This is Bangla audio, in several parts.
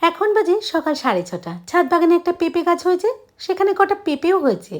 এখন বাজে সকাল 6:30। ছাদ বাগানে একটা পেঁপে গাছ হয়েছে, সেখানে কটা পেঁপেও হয়েছে।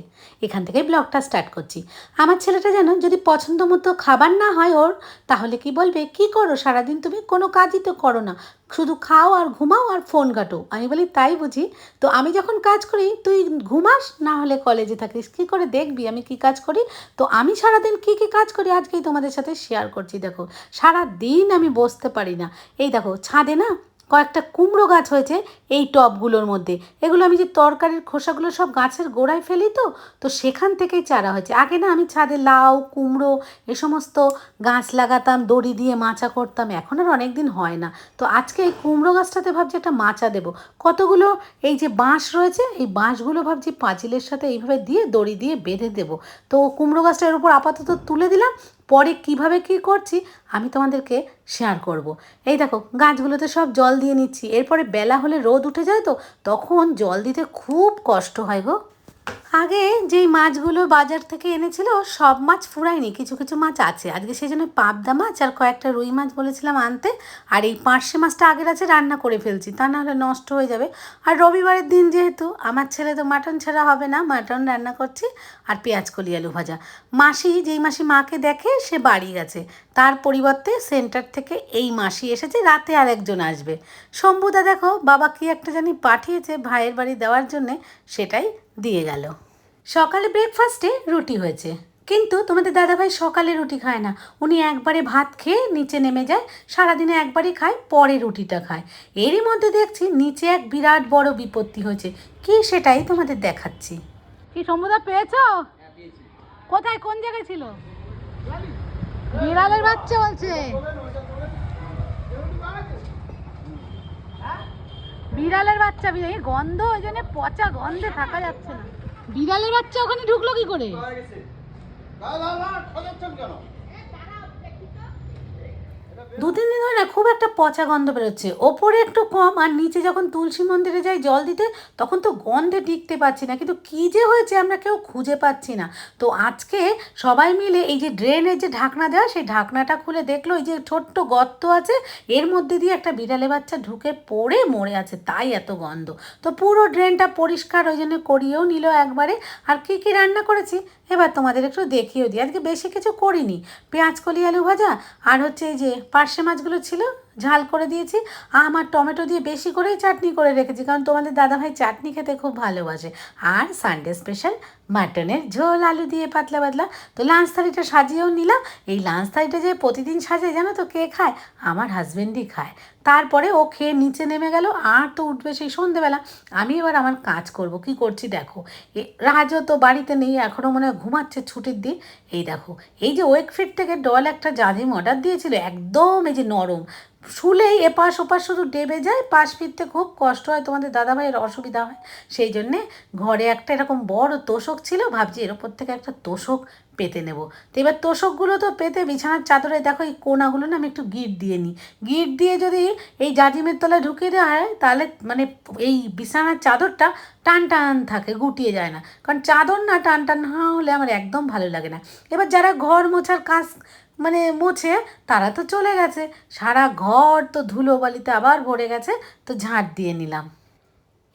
এখান থেকে ব্লগটা স্টার্ট করছি। আমার ছেলেটা যেন যদি পছন্দ মতো খাবার না হয় ওর, তাহলে কি বলবে, কি করো সারাদিন তুমি, কোনো কাজই তো করো না, শুধু খাও আর ঘুমাও আর ফোন ঘাটো। আমি বলি তাই বুঝি? তো আমি যখন কাজ করি তুই ঘুমাস, না হলে কলেজে থাকিস, কী করে দেখবি আমি কি কাজ করি? তো আমি সারাদিন কী কী কাজ করি আজকেই তোমাদের সাথে শেয়ার করছি। দেখো, সারা দিন আমি বসতে পারি না। এই দেখো ছাদে না কয়েকটা কুমড়ো গাছ হয়েছে এই টবগুলোর মধ্যে। এগুলো আমি যে তরকারির খোসাগুলো সব গাছের গোড়ায় ফেলি, তো তো সেখান থেকেই চারা হয়েছে। আগে না আমি ছাদে লাউ কুমড়ো এ সমস্ত গাছ লাগাতাম, দড়ি দিয়ে মাচা করতাম, এখন আর অনেক দিন হয় না। তো আজকে এই কুমড়ো গাছটাতে ভাবছি একটা মাচা দেবো। কতগুলো এই যে বাঁশ রয়েছে, এই বাঁশগুলো ভাবছি পাঁচিলের সাথে এইভাবে দিয়ে দড়ি দিয়ে বেঁধে দেবো। তো কুমড়ো গাছটা এর উপর আপাতত তুলে দিলাম, পরে কিভাবে কি করছি আমি তোমাদেরকে শেয়ার করব। এই দেখো গাছগুলোতে সব জল দিয়ে নিচ্ছি, এরপরে বেলা হলে রোদ উঠে যায়, তো তখন জল দিতে খুব কষ্ট হয় গো। আগে যেই মাছগুলো বাজার থেকে এনেছিল সব মাছ ফুরায়নি, কিছু কিছু মাছ আছে। আজকে সেই জন্য পাবদা মাছ আর কয়েকটা রুই মাছ বলেছিলাম আনতে। আর এই পার্শে মাছটা আগের আছে, রান্না করে ফেলছি, তা নাহলে নষ্ট হয়ে যাবে। আর রবিবারের দিন যেহেতু আমার ছেলে তো মাটন ছাড়া হবে না, মাটন রান্না করছি। আর পেঁয়াজ কলি আলু ভাজা। মাসি, যেই মাসি মাকে দেখে সে বাড়ি গেছে, তার পরিবর্তে সেন্টার থেকে এই মাসি এসেছে, রাতে আর একজন আসবে। শম্ভুদা দেখো বাবা কি একটা জানি পাঠিয়েছে ভাইয়ের বাড়ি দেওয়ার জন্যে, সেটাই দিয়ে গেল। সকালে ব্রেকফাস্টে রুটি হয়েছে, কিন্তু তোমাদের দাদাভাই সকালে রুটি খায় না। উনি একবারে ভাত খেয়ে নিচে নেমে যায়, সারাদিনে একবারই খায়, পরে রুটিটা খায়। এরই মধ্যে দেখছি নিচে এক বিরাট বড় বিপত্তি হয়েছে, কি সেটাই তোমাদের দেখাচ্ছি। কি সমুদা পেয়েছো? কোথায়, কোন জায়গায় ছিল? বিড়ালের বাচ্চা বলছে, বিড়ালের বাচ্চা। বিড়াল গন্ধ, ওই জন্য পচা গন্ধে থাকা যাচ্ছে না। বিড়ালের বাচ্চা ওখানে ঢুকলো কি করে? দু তিন দিন ধরে না খুব একটা পচা গন্ধ বেরোচ্ছে, ওপরে একটু কম, আর নিচে যখন তুলসী মন্দিরে যাই জল দিতে তখন তো গন্ধে টিকতে পারছি না। কিন্তু কী যে হয়েছে আমরা কেউ খুঁজে পাচ্ছি না। তো আজকে সবাই মিলে এই যে ড্রেনের যে ঢাকনা দেওয়া, সেই ঢাকনাটা খুলে দেখলো এই যে ছোট্ট গর্ত আছে, এর মধ্যে দিয়ে একটা বিড়ালে বাচ্চা ঢুকে পড়ে মরে আছে, তাই এত গন্ধ। তো পুরো ড্রেনটা পরিষ্কার ওই জন্য করিয়েও নিল একবারে। আর কী কী রান্না করেছি এবার তোমাদের একটু দেখিয়েও দিই। আজকে বেশি কিছু করিনি, পেঁয়াজ কলি আলু ভাজা আর হচ্ছে এই যে পার্শে মাছগুলো ছিল ঝাল করে দিয়েছি। আমার টমেটো দিয়ে বেশি করেই চাটনি করে রেখেছি, কারণ তোমাদের দাদাভাই চাটনি খেতে খুব ভালোবাসে। আর সানডে স্পেশাল মাটনের ঝোল আলু দিয়ে পাতলা পাতলা। তো লাঞ্চ থালিটা সাজিয়েও নিলাম। এই লাঞ্চ থালিটা যে প্রতিদিন সাজে জানো তো কে খায়? আমার হাজব্যান্ডই খায়। তারপরে ও খেয়ে নিচে নেমে গেল, আর তো উঠবে সেই সন্ধেবেলা। আমি এবার আমার কাজ করব, কি করছি দেখো। রাজও তো বাড়িতে নেই, এখনও মনে হয় ঘুমাচ্ছে ছুটির দিন। এই দেখো, এই যে ওয়েকফিট থেকে ডল একটা জাজিম অর্ডার দিয়েছিল, একদম এই যে নরম, শুলেই এপাশ ওপাশ শুধু ডেবে যায়, পাশ ফিরতে খুব কষ্ট হয়, তোমাদের দাদাভাইয়ের অসুবিধা হয়। সেই জন্যে ঘরে একটা এরকম বড় তোষক ছিল, ভাবছি এর ওপর থেকে একটা তোষক পেতে নেব। তো এবার তোষকগুলো তো পেতে বিছানার চাদরে দেখো এই কোনাগুলো না আমি একটু গিট দিয়ে নিই। গিট দিয়ে যদি এই জাজিমের তলায় ঢুকিয়ে দেওয়া হয়, তাহলে মানে এই বিছানার চাদরটা টান টান থাকে, গুটিয়ে যায় না। কারণ চাদর না টান টান না হলে আমার একদম ভালো লাগে না। এবার যারা ঘর মোছার কাজ মানে মোছে, তারা তো চলে গেছে, সারা ঘর তো ধুলোবালিতে আবার ভরে গেছে, তো ঝাঁট দিয়ে নিলাম।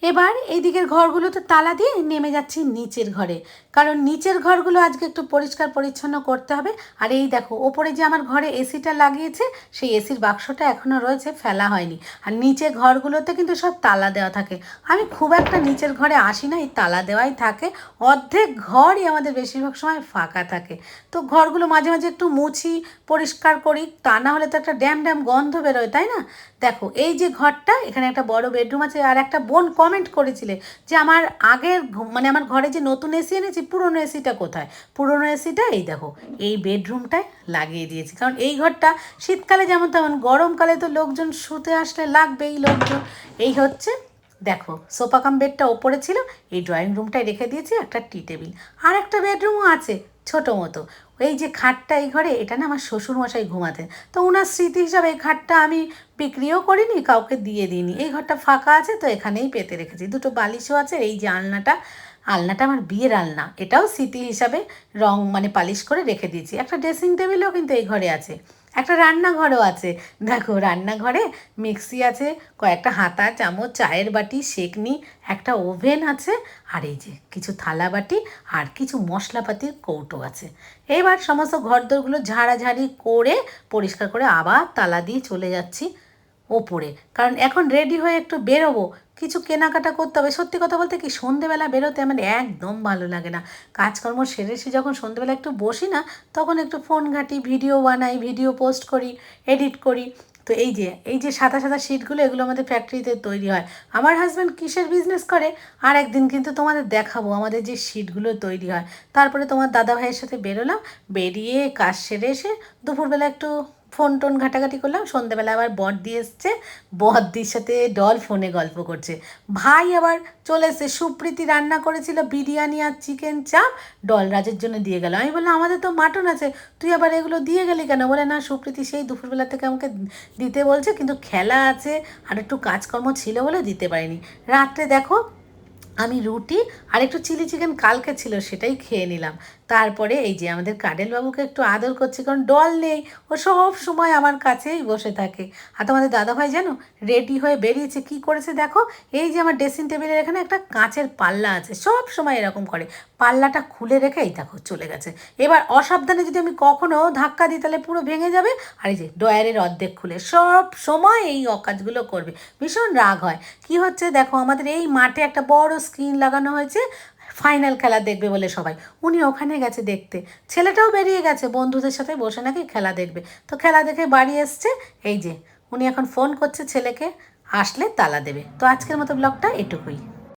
এবার এই দিকের ঘরগুলো তো তালা দিয়ে নেমে যাচ্ছি নিচের ঘরে, কারণ নিচের ঘরগুলো আজকে একটু পরিষ্কার পরিচ্ছন্ন করতে হবে। আর এই দেখো ওপরে যে আমার ঘরে এসিটা লাগিয়েছে, সেই এসির বাক্সটা এখনও রয়েছে, ফেলা হয়নি। আর নিচের ঘরগুলোতে কিন্তু সব তালা দেওয়া থাকে, আমি খুব একটা নিচের ঘরে আসি না, এই তালা দেওয়াই থাকে। অর্ধেক ঘরই আমাদের বেশিরভাগ সময় ফাঁকা থাকে। তো ঘরগুলো মাঝে মাঝে একটু মুছি, পরিষ্কার করি, তা না হলে তো একটা ড্যাম ড্যাম গন্ধ বেরোয়, তাই না? দেখো এই যে ঘরটা, এখানে একটা বড় বেডরুম আছে। আর একটা বোন কমেন্ট করেছিলে যে আমার আগের মানে আমার ঘরে যে নতুন এসি এনেছি, পুরনো এসিটা কোথায়? পুরনো এসিটা এই দেখো এই বেডরুমটায় লাগিয়ে দিয়েছি, কারণ এই ঘরটা শীতকালে যেমন তেমন, গরমকালে তো লোকজন শুতে আসলে লাগবেই লোকজন। এই হচ্ছে দেখো সোফা কাম বেডটা ওপরে ছিল, এই ড্রয়িং রুমটায় রেখে দিয়েছি একটা টি টেবিল। আর একটা বেডরুমও আছে ছোটো মতো। এই যে খাটটা এই ঘরে, এটা না আমার শ্বশুরমশাই ঘুমাতেন, তো ওনার স্মৃতি হিসাবে এই খাটটা আমি বিক্রিও করিনি, কাউকে দিয়ে দিইনি। এই ঘরটা ফাঁকা আছে, তো এখানেই পেতে রেখেছি। দুটো বালিশও আছে। এই যে আলনাটা, আলনাটা আমার বিয়ের আলনা, এটাও স্মৃতি হিসাবে রং মানে পালিশ করে রেখে দিয়েছি। একটা ড্রেসিং টেবিলও কিন্তু এই ঘরে আছে। একটা রান্নাঘরও আছে। দেখো রান্নাঘরে মিক্সি আছে, কয়েকটা হাতা চামচ, চায়ের বাটি, সেকনি, একটা ওভেন আছে, আর এই যে কিছু থালা বাটি আর কিছু মশলাপাতির কৌটো আছে। এবার সমস্ত ঘরদোরগুলো ঝাড়াঝাড়ি করে পরিষ্কার করে আবার তালা দিয়ে চলে যাচ্ছি ওপরে, কারণ এখন রেডি হয়ে একটু বেরোবো, কিছু কেনাকাটা করতে হবে। সত্যি কথা বলতে কি, সন্ধেবেলা বেরোতে আমার একদম ভালো লাগে না। কাজকর্ম সেরে এসে যখন সন্ধেবেলা একটু বসি না, তখন একটু ফোন ঘাঁটি, ভিডিও বানাই, ভিডিও পোস্ট করি, এডিট করি। তো এই যে সাদা সাদা শিটগুলো, এগুলো আমাদের ফ্যাক্টরিতে তৈরি হয়। আমার হাজব্যান্ড কিসের বিজনেস করে, আর একদিন কিন্তু তোমাদের দেখাবো আমাদের যে শিটগুলো তৈরি হয়। তারপরে তোমার দাদা ভাইয়ের সাথে বেরোলাম, বেরিয়ে কাজ সেরে এসে দুপুরবেলা একটু ফোন টোন ঘাটাঘাটি করলাম। সন্ধ্যেবেলা আবার বড়দি এসছে, বড়দির সাথে ডল ফোনে গল্প করছে। ভাই আবার চলে এসছে, সুপ্রীতি রান্না করেছিল বিরিয়ানি আর চিকেন চাপ, ডল রাজের জন্য দিয়ে গেল। আমি বললাম আমাদের তো মাটন আছে, তুই আবার এগুলো দিয়ে গেলি কেন? বলে না, সুপ্রীতি সেই দুপুরবেলা থেকে আমাকে দিতে বলছে, কিন্তু খেলা আছে আর একটু কাজকর্ম ছিল বলে দিতে পারিনি। রাত্রে দেখো আমি রুটি আর একটু চিলি চিকেন কালকে ছিল, সেটাই খেয়ে নিলাম। তারপরে এই যে আমাদের কাডেল বাবুকে একটু আদর করছি, কারণ ডল নেই, ও সব সময় আমার কাছেই বসে থাকে। আর তোমাদের দাদাভাই জানো রেডি হয়ে বেরিয়েছে, কি করেছে দেখো, এই যে আমার ড্রেসিং টেবিলের এখানে একটা কাঁচের পাল্লা আছে, সব সময় এরকম করে, পাল্লাটা খুলে রেখে এই দেখো চলে গেছে। এবার অসাবধানে যদি আমি কখনো ধাক্কা দিই তাহলে পুরো ভেঙে যাবে। আর এই যে ডয়ারের অর্ধেক খুলে সব সময় এই অকাজগুলো করবে, ভীষণ রাগ হয়। কি হচ্ছে দেখো, আমাদের এই মাঠে একটা বড় স্ক্রিন লাগানো হয়েছে, ফাইনাল খেলা দেখবে বলে সবাই, উনি ওখানে গেছে দেখতে। ছেলেটাও বেরিয়ে গেছে, বন্ধুদের সাথে বসে নাকি খেলা দেখবে। তো খেলা দেখে বাড়ি এসছে, এই যে উনি এখন ফোন করছে ছেলেকে, আসলে তালা দেবে। তো আজকের মতো ব্লগটা এটুকুই।